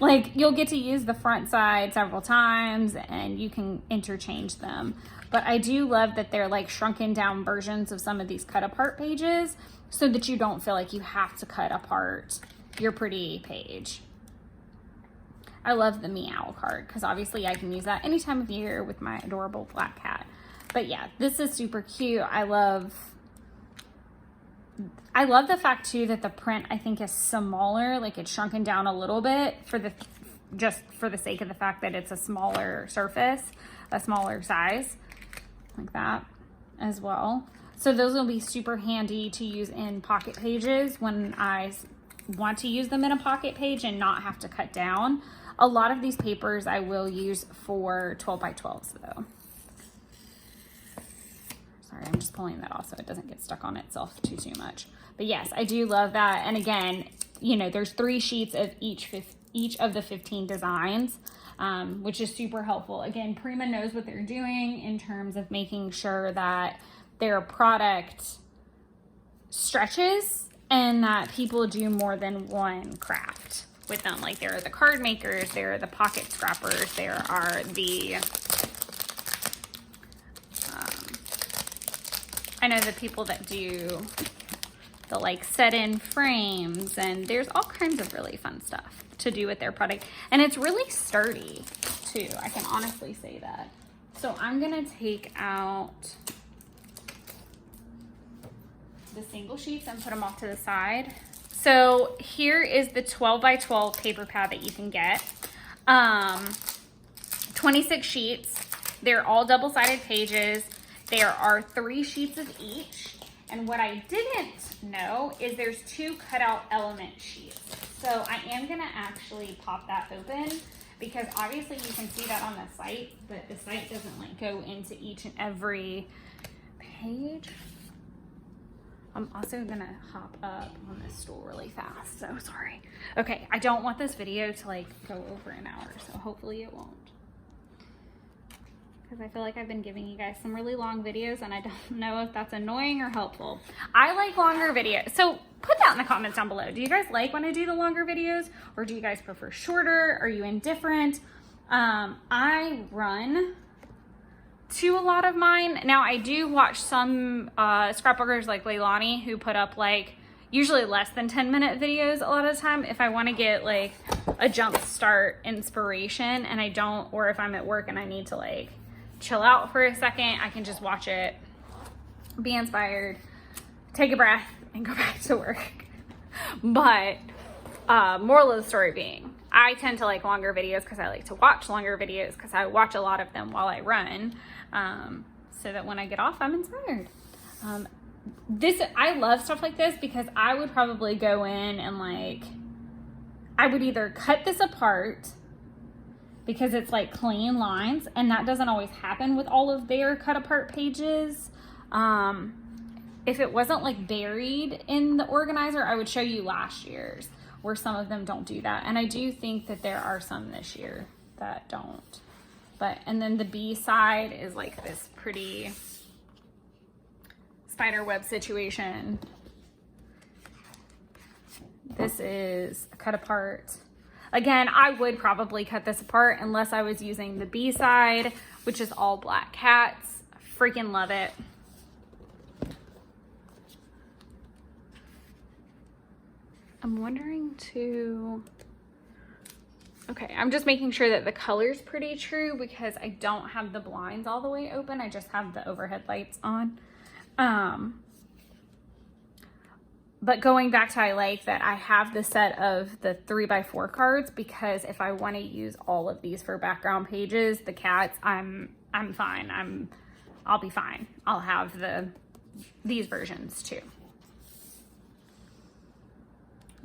Like you'll get to use the front side several times and you can interchange them. But I do love that they're like shrunken down versions of some of these cut apart pages so that you don't feel like you have to cut apart your pretty page. I love the meow card because obviously I can use that any time of year with my adorable black cat. But yeah, this is super cute. I love the fact too that the print I think is smaller, like it's shrunken down a little bit just for the sake of the fact that it's a smaller surface, a smaller size, like that as well. So those will be super handy to use in pocket pages when I want to use them in a pocket page and not have to cut down. A lot of these papers I will use for 12x12s though. Sorry, I'm just pulling that off so it doesn't get stuck on itself too much. But yes, I do love that. And again, you know, there's 3 sheets of each of the 15 designs, which is super helpful. Again, Prima knows what they're doing in terms of making sure that their product stretches and that people do more than one craft with them. Like there are the card makers, there are the pocket scrappers, there are the I know the people that do the like set in frames, and there's all kinds of really fun stuff to do with their product. And it's really sturdy too. I can honestly say that. So I'm gonna take out the single sheets and put them off to the side. So here is the 12x12 paper pad that you can get. 26 sheets. They're all double-sided pages. There are 3 sheets of each. And what I didn't know is there's 2 cutout element sheets. So I am gonna actually pop that open because obviously you can see that on the site, but the site doesn't like go into each and every page. I'm also gonna hop up on this stool really fast, so sorry. Okay, I don't want this video to like go over an hour, so hopefully it won't. Because I feel like I've been giving you guys some really long videos and I don't know if that's annoying or helpful. I like longer videos, so put that in the comments down below. Do you guys like when I do the longer videos, or do you guys prefer shorter? Are you indifferent? I run to a lot of mine. Now I do watch some scrapbookers like Leilani who put up like usually less than 10-minute videos a lot of the time if I want to get like a jump start inspiration and I don't, or if I'm at work and I need to like chill out for a second, I can just watch it, be inspired, take a breath, and go back to work. But moral of the story being, I tend to like longer videos because I like to watch longer videos because I watch a lot of them while I run, so that when I get off, I'm inspired. I love stuff like this because I would probably go in and like, I would either cut this apart because it's like clean lines, and that doesn't always happen with all of their cut apart pages. If it wasn't like buried in the organizer, I would show you last year's where some of them don't do that. And I do think that there are some this year that don't. But, and then the B side is like this pretty spider web situation. This is a cut apart. Again, I would probably cut this apart unless I was using the B side, which is all black cats. Freaking love it. I'm wondering to, okay, I'm just making sure that the color's pretty true because I don't have the blinds all the way open. I just have the overhead lights on. But going back to, I like that I have the set of the 3x4 cards because if I want to use all of these for background pages, the cats, I'm fine. I'll be fine. I'll have these versions too.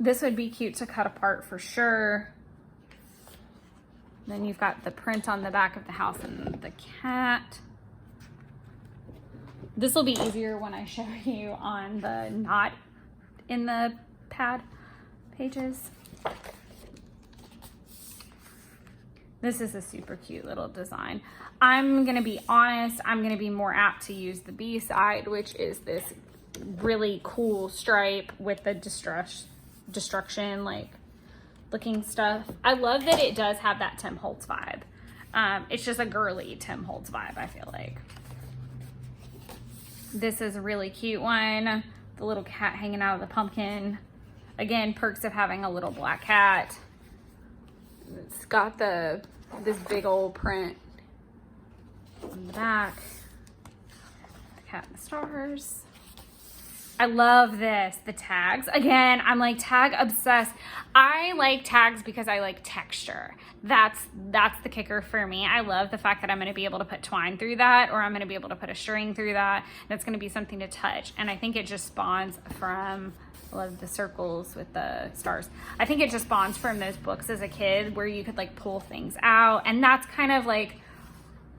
This would be cute to cut apart for sure. Then you've got the print on the back of the house and the cat. This will be easier when I show you on the not in the pad pages. This is a super cute little design. I'm gonna be honest, I'm gonna be more apt to use the B side, which is this really cool stripe with the destruction like looking stuff. I love that it does have that Tim Holtz vibe. It's just a girly Tim Holtz vibe, I feel like. This is a really cute one. The little cat hanging out of the pumpkin. Again, perks of having a little black cat. It's got this big old print on the back. The cat and the stars. I love this, the tags. Again, I'm like tag obsessed. I like tags because I like texture. That's the kicker for me. I love the fact that I'm gonna be able to put twine through that, or I'm gonna be able to put a string through that, and it's gonna be something to touch. And I think it just spawns from, I love the circles with the stars. I think it just spawns from those books as a kid where you could like pull things out. And that's kind of like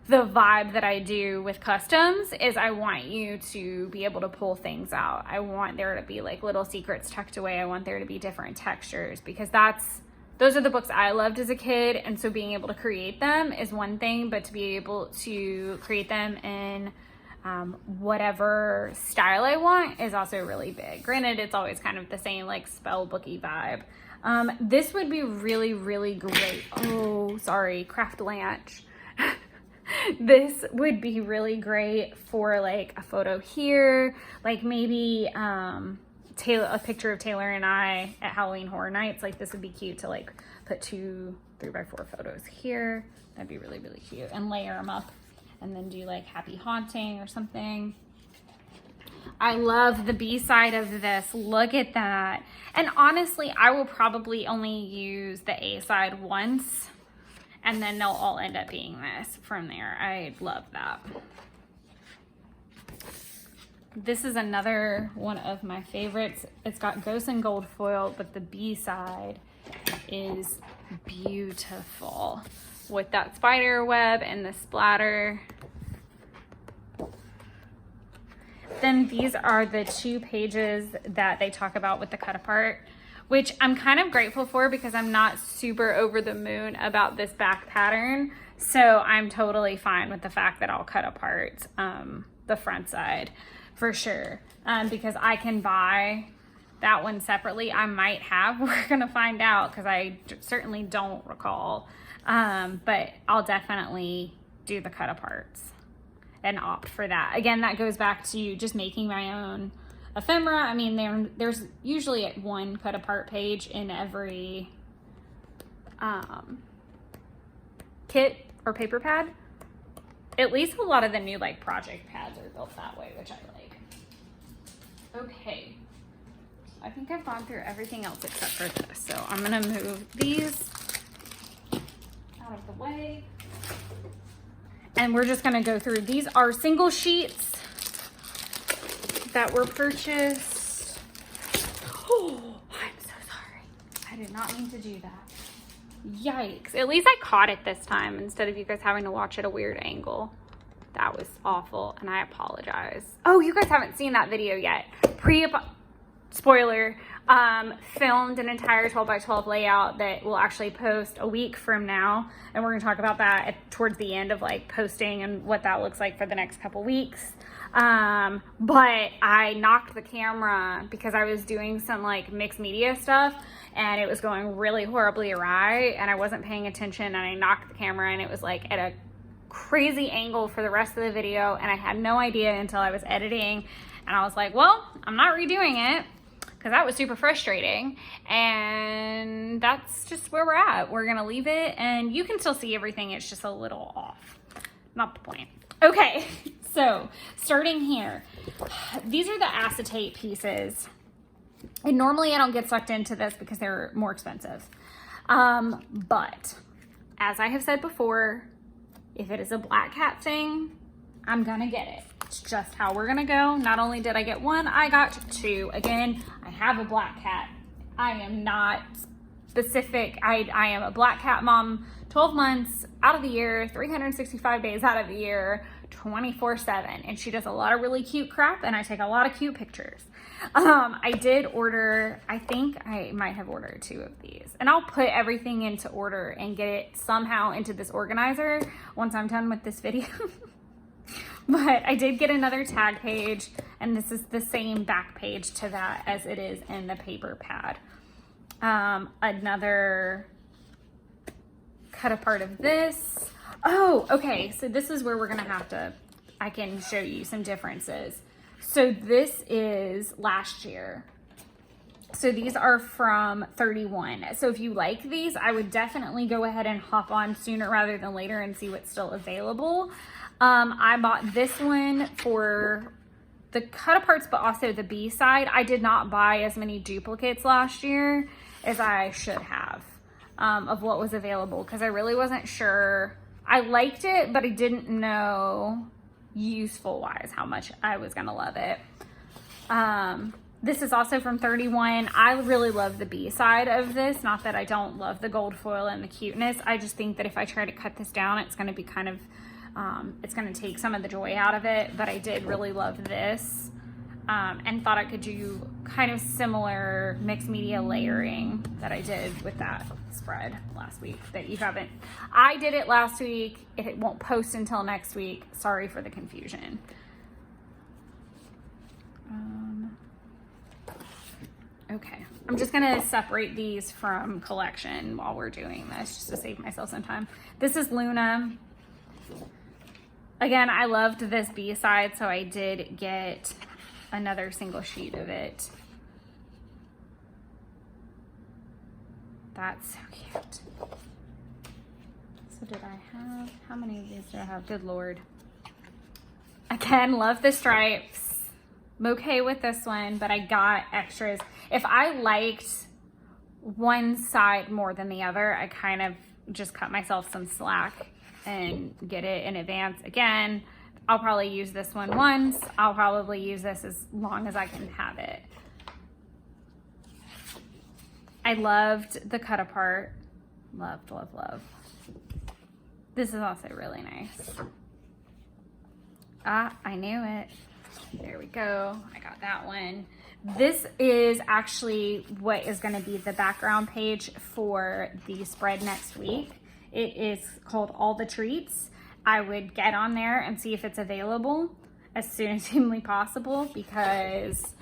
the vibe that I do with customs is I want you to be able to pull things out. I want there to be like little secrets tucked away. I want there to be different textures because those are the books I loved as a kid. And so being able to create them is one thing, but to be able to create them in whatever style I want is also really big. Granted, it's always kind of the same like spell booky vibe. This would be really, really great. Oh, sorry, craft lanch. This would be really great for like a photo here, like maybe a picture of Taylor and I at Halloween Horror Nights. Like this would be cute to like put 2 3x4 photos here. That'd be really, really cute, and layer them up and then do like happy haunting or something. I love the B side of this. Look at that. And honestly, I will probably only use the A side once, and then they'll all end up being this from there. I love that. This is another one of my favorites. It's got ghosts and gold foil, but the B side is beautiful with that spider web and the splatter. Then these are the 2 pages that they talk about with the cut apart, which I'm kind of grateful for because I'm not super over the moon about this back pattern. So I'm totally fine with the fact that I'll cut apart the front side for sure. Because I can buy that one separately. I might have, we're gonna find out because I certainly don't recall. But I'll definitely do the cut aparts and opt for that. Again, that goes back to just making my own ephemera. I mean, there's usually one cut apart page in every kit or paper pad. At least a lot of the new like project pads are built that way, which I like. Okay, I think I've gone through everything else except for this. So I'm gonna move these out of the way. And we're just gonna go through. These are single sheets that were purchased. Oh, I'm so sorry. I did not mean to do that. Yikes. At least I caught it this time instead of you guys having to watch at a weird angle. That was awful and I apologize. Oh, you guys haven't seen that video yet. spoiler, filmed an entire 12 by 12 layout that will actually post a week from now. And we're gonna talk about that towards the end of like posting and what that looks like for the next couple weeks. But I knocked the camera because I was doing some like mixed media stuff and it was going really horribly awry and I wasn't paying attention, and I knocked the camera and it was like at a crazy angle for the rest of the video, and I had no idea until I was editing, and I was like, well, I'm not redoing it because that was super frustrating, and that's just where we're at. We're gonna leave it and you can still see everything, it's just a little off. Not the point. Okay, so starting here, these are the acetate pieces. And normally I don't get sucked into this because they're more expensive. But as I have said before, if it is a black cat thing, I'm gonna get it. It's just how we're gonna go. Not only did I get one, I got two. Again, I have a black cat. I am not specific. I am a black cat mom 12 months out of the year, 365 days out of the year, 24/7. And she does a lot of really cute crap and I take a lot of cute pictures. I did order, I think I might have ordered 2 of these, and I'll put everything into order and get it somehow into this organizer once I'm done with this video. But I did get another tag page, and this is the same back page to that as it is in the paper pad. Another cut apart of this. Oh, okay, so this is where we're gonna have to, I can show you some differences. So this is last year. So these are from 31. So if you like these, I would definitely go ahead and hop on sooner rather than later and see what's still available. I bought this one for the cut aparts, but also the B side. I did not buy as many duplicates last year as I should have of what was available because I really wasn't sure. I liked it, but I didn't know useful wise how much I was gonna love it. This is also from 31. I really love the B side of this. Not that I don't love the gold foil and the cuteness. I just think that if I try to cut this down, it's gonna be kind of, it's gonna take some of the joy out of it. But I did really love this and thought I could do kind of similar mixed media layering that I did with that spread last week that you haven't. I did it last week. It won't post until next week. Sorry for the confusion. Okay, I'm just gonna separate these from collection while we're doing this just to save myself some time. This is Luna. Again, I loved this B side, so I did get another single sheet of it. That's so cute. So did I have, how many of these do I have? Good Lord. Again, love the stripes. I'm okay with this one, but I got extras. If I liked one side more than the other, I kind of just cut myself some slack and get it in advance. Again, I'll probably use this one once. I'll probably use this as long as I can have it. I loved the cut apart. Loved, love, love. This is also really nice. Ah, I knew it. There we go. I got that one. This is actually what is going to be the background page for the spread next week. It is called All the Treats. I would get on there and see if it's available as soon as humanly possible because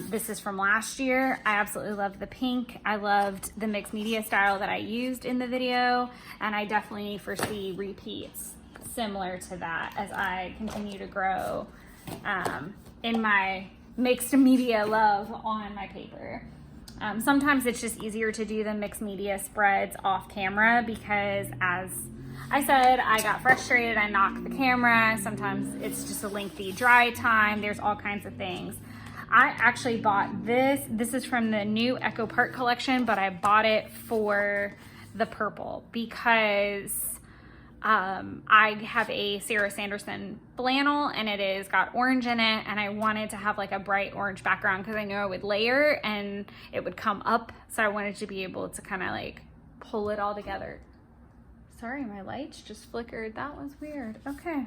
this is from last year. I absolutely loved the pink. I loved the mixed media style that I used in the video, and I definitely foresee repeats similar to that as I continue to grow in my mixed media love on my paper. Sometimes it's just easier to do the mixed media spreads off camera because, as I said, I got frustrated, I knocked the camera. Sometimes it's just a lengthy dry time. There's all kinds of things. I actually bought this. This is from the new Echo Park collection, but I bought it for the purple because I have a Sarah Sanderson flannel and it is got orange in it, and I wanted to have like a bright orange background because I knew I would layer and it would come up, so I wanted to be able to kind of like pull it all together. Sorry, my lights just flickered. That was weird. Okay.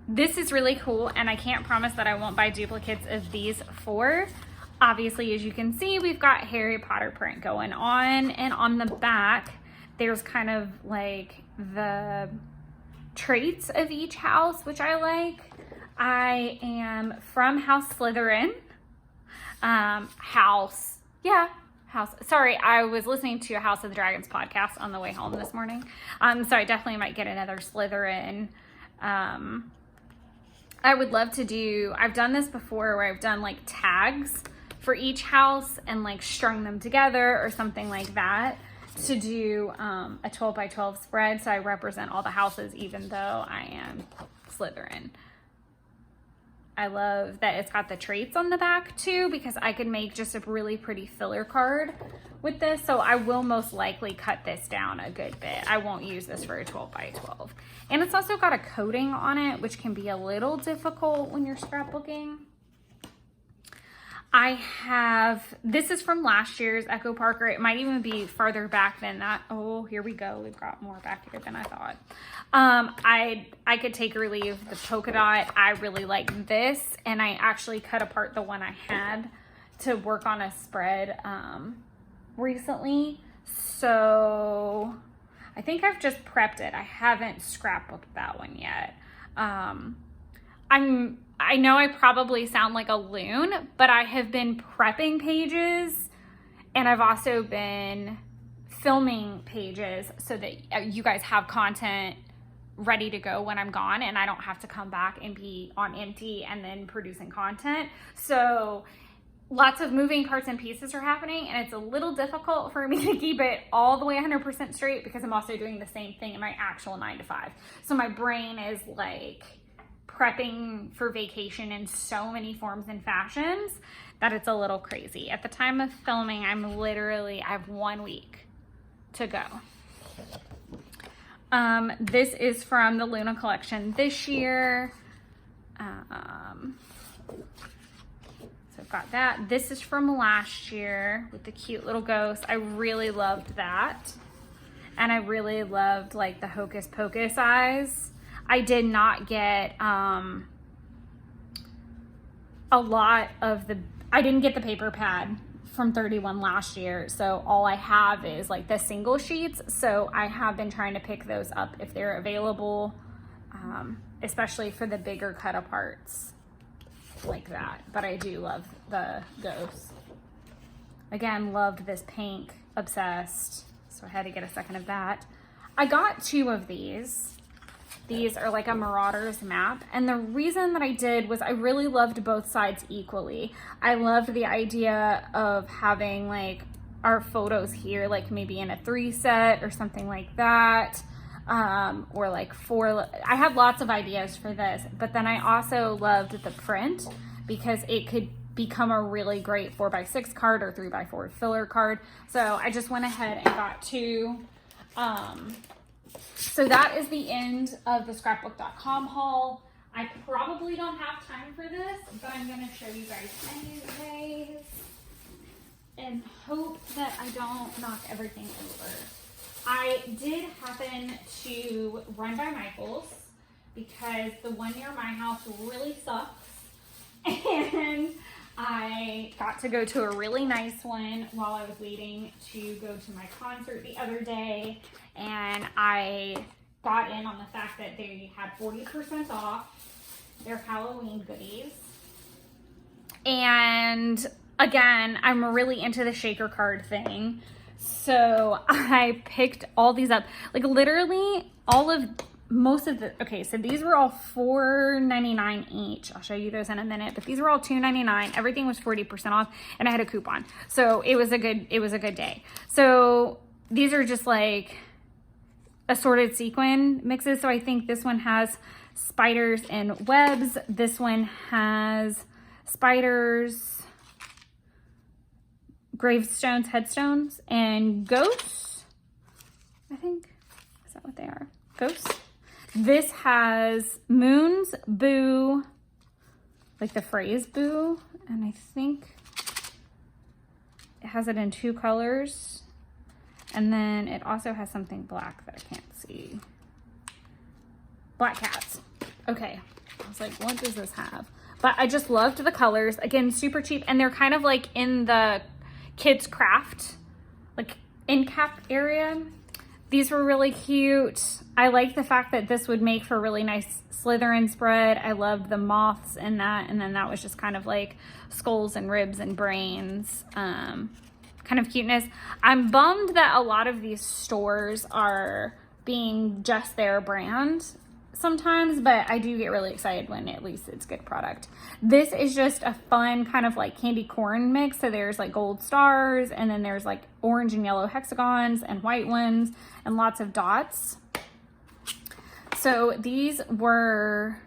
this is really cool, and I can't promise that I won't buy duplicates of these four. Obviously, as you can see, we've got Harry Potter print going on, and on the back, there's kind of like the traits of each house, which I like. I am from House Slytherin. Sorry, I was listening to a House of the Dragons podcast on the way home this morning. So I definitely might get another Slytherin. I would love to do, I've done this before where I've done like tags for each house and like strung them together or something like that to do a 12 by 12 spread. So I represent all the houses even though I am Slytherin. I love that it's got the traits on the back too, because I could make just a really pretty filler card with this. So I will most likely cut this down a good bit. I won't use this for a 12 by 12. And it's also got a coating on it, which can be a little difficult when you're scrapbooking. This is from last year's Echo Parker. It might even be farther back than that. Oh, here we go. We've got more back here than I thought. I could take or leave the polka dot. I really like this, and I actually cut apart the one I had to work on a spread recently. So I think I've just prepped it. I haven't scrapbooked that one yet. I know I probably sound like a loon, but I have been prepping pages, and I've also been filming pages so that you guys have content ready to go when I'm gone and I don't have to come back and be on empty and then producing content. So lots of moving parts and pieces are happening, and it's a little difficult for me to keep it all the way 100% straight because I'm also doing the same thing in my actual 9 to 5. So my brain is like prepping for vacation in so many forms and fashions that it's a little crazy. At the time of filming, I have 1 week to go. This is from the Luna collection this year. So I've got that. This is from last year with the cute little ghost. I really loved that. And I really loved like the Hocus Pocus eyes. I did not get I didn't get the paper pad from 31 last year, so all I have is like the single sheets. So I have been trying to pick those up if they're available, especially for the bigger cut aparts like that. But I do love the ghost. Again, loved this pink, obsessed, so I had to get a second of that. I got 2 of these. These are like a Marauders map, and the reason that I did was I really loved both sides equally. I loved the idea of having like our photos here, like maybe in a 3 set or something like that, or like 4. I had lots of ideas for this, but then I also loved the print because it could become a really great 4x6 card or 3x4 filler card. So I just went ahead and got 2. So that is the end of the Scrapbook.com haul. I probably don't have time for this, but I'm going to show you guys anyways and hope that I don't knock everything over. I did happen to run by Michael's because the one near my house really sucks, and I got to go to a really nice one while I was waiting to go to my concert the other day, and I got in on the fact that they had 40% off their Halloween goodies. And again, I'm really into the shaker card thing, so I picked all these up, like literally most of the, okay, so these were all $4.99 each. I'll show you those in a minute, but these were all $2.99. Everything was 40% off, and I had a coupon. So it was a good day. So these are just like assorted sequin mixes. So I think this one has spiders and webs. This one has spiders, gravestones, headstones, and ghosts. I think, is that what they are? Ghosts. This has moons, boo, like the phrase boo, and I think it has it in 2 colors. And then it also has something black that I can't see. Black cats. Okay. I was like, what does this have? But I just loved the colors. Again, super cheap. And they're kind of like in the kids craft, like end cap area. These were really cute. I like the fact that this would make for really nice Slytherin spread. I loved the moths in that. And then that was just kind of like skulls and ribs and brains. Kind of cuteness. I'm bummed that a lot of these stores are being just their brand sometimes, but I do get really excited when at least it's good product. This is just a fun kind of like candy corn mix. So there's like gold stars, and then there's like orange and yellow hexagons and white ones and lots of dots. So these were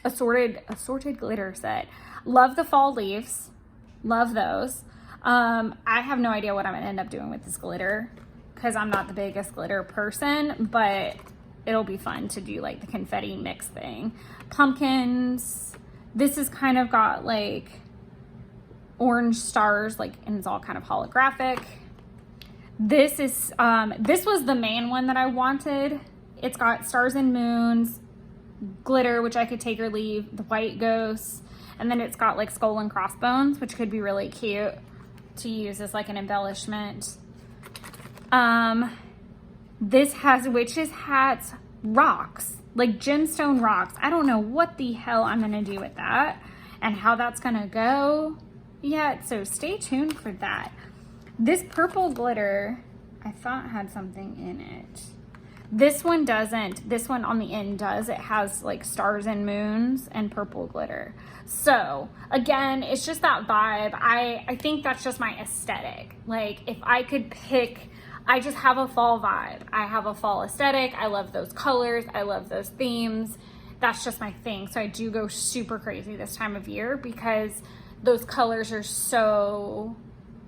assorted glitter set. Love the fall leaves. Love those. I have no idea what I'm gonna end up doing with this glitter because I'm not the biggest glitter person, but it'll be fun to do like the confetti mix thing. Pumpkins. This is kind of got like orange stars, like, and it's all kind of holographic. This is, this was the main one that I wanted. It's got stars and moons, glitter, which I could take or leave, the white ghosts, and then it's got like skull and crossbones, which could be really cute to use as like an embellishment. This has witches hats, rocks, like gemstone rocks. I don't know what the hell I'm gonna do with that and how that's gonna go yet, so stay tuned for that. This purple glitter, I thought had something in it. This one doesn't. This one on the end does. It has like stars and moons and purple glitter. So again, it's just that vibe. I think that's just my aesthetic. Like if I could pick, I just have a fall vibe. I have a fall aesthetic. I love those colors. I love those themes. That's just my thing. So I do go super crazy this time of year because those colors are so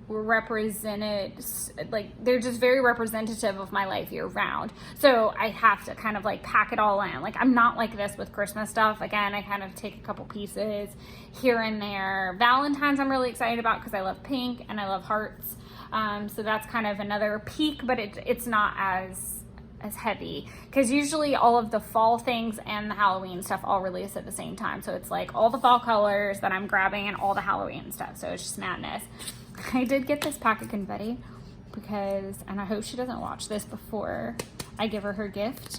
represented, like they're just very representative of my life year round. So I have to kind of like pack it all in. Like I'm not like this with Christmas stuff. Again, I kind of take a couple pieces here and there. Valentine's I'm really excited about because I love pink and I love hearts. So that's kind of another peak, but it's not as heavy because usually all of the fall things and the Halloween stuff all release at the same time. So it's like all the fall colors that I'm grabbing and all the Halloween stuff. So it's just madness. I did get this pack of confetti because, and I hope she doesn't watch this before I give her gift,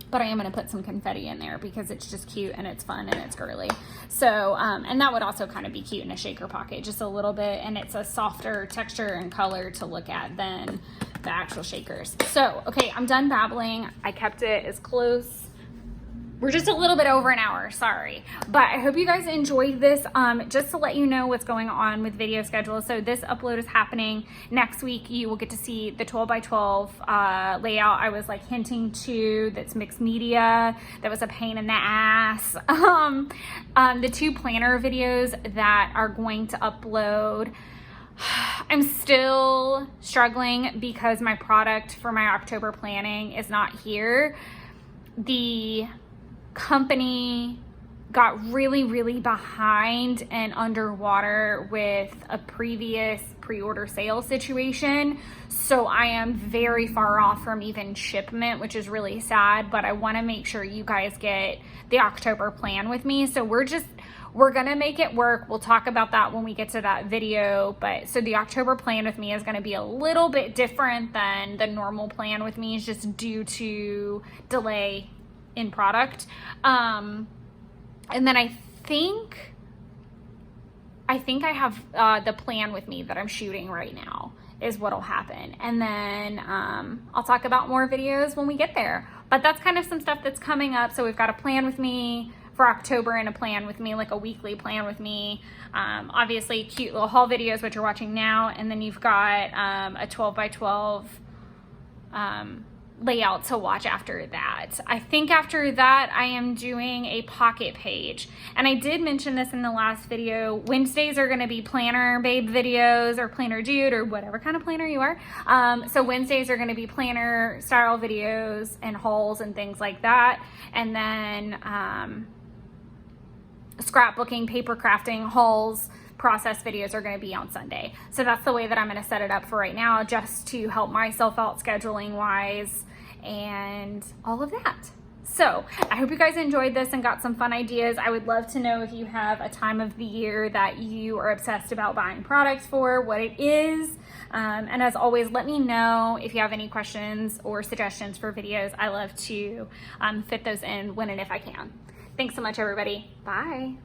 but I am going to put some confetti in there because it's just cute and it's fun and it's girly. So, and that would also kind of be cute in a shaker pocket, just a little bit. And it's a softer texture and color to look at than the actual shakers. So, okay, I'm done babbling. I kept it as close. We're just a little bit over an hour, sorry. But I hope you guys enjoyed this. Just to let you know what's going on with video schedule. So this upload is happening next week. You will get to see the 12 by 12 layout I was like hinting to, that's mixed media. That was a pain in the ass. The 2 planner videos that are going to upload, I'm still struggling because my product for my October planning is not here. The company got really behind and underwater with a previous pre-order sale situation, so I am very far off from even shipment, which is really sad. But I want to make sure you guys get the October plan with me, so we're gonna make it work. We'll talk about that when we get to that video. But so the October plan with me is gonna be a little bit different than the normal plan with me, just due to delay in product. And then I think I have the plan with me that I'm shooting right now is what'll happen. And then I'll talk about more videos when we get there. But that's kind of some stuff that's coming up. So we've got a plan with me for October and a plan with me, like a weekly plan with me. Obviously cute little haul videos, which you're watching now. And then you've got a 12 by 12 layout to watch after that. I think after that I am doing a pocket page, and I did mention this in the last video. Wednesdays are going to be planner babe videos, or planner dude, or whatever kind of planner you are. So Wednesdays are going to be planner style videos and hauls and things like that, and then scrapbooking, paper crafting, hauls, process videos are going to be on Sunday. So that's the way that I'm going to set it up for right now, just to help myself out scheduling wise and all of that. So I hope you guys enjoyed this and got some fun ideas. I would love to know if you have a time of the year that you are obsessed about buying products for, what it is. And as always, let me know if you have any questions or suggestions for videos. I love to fit those in when and if I can. Thanks so much, everybody. Bye.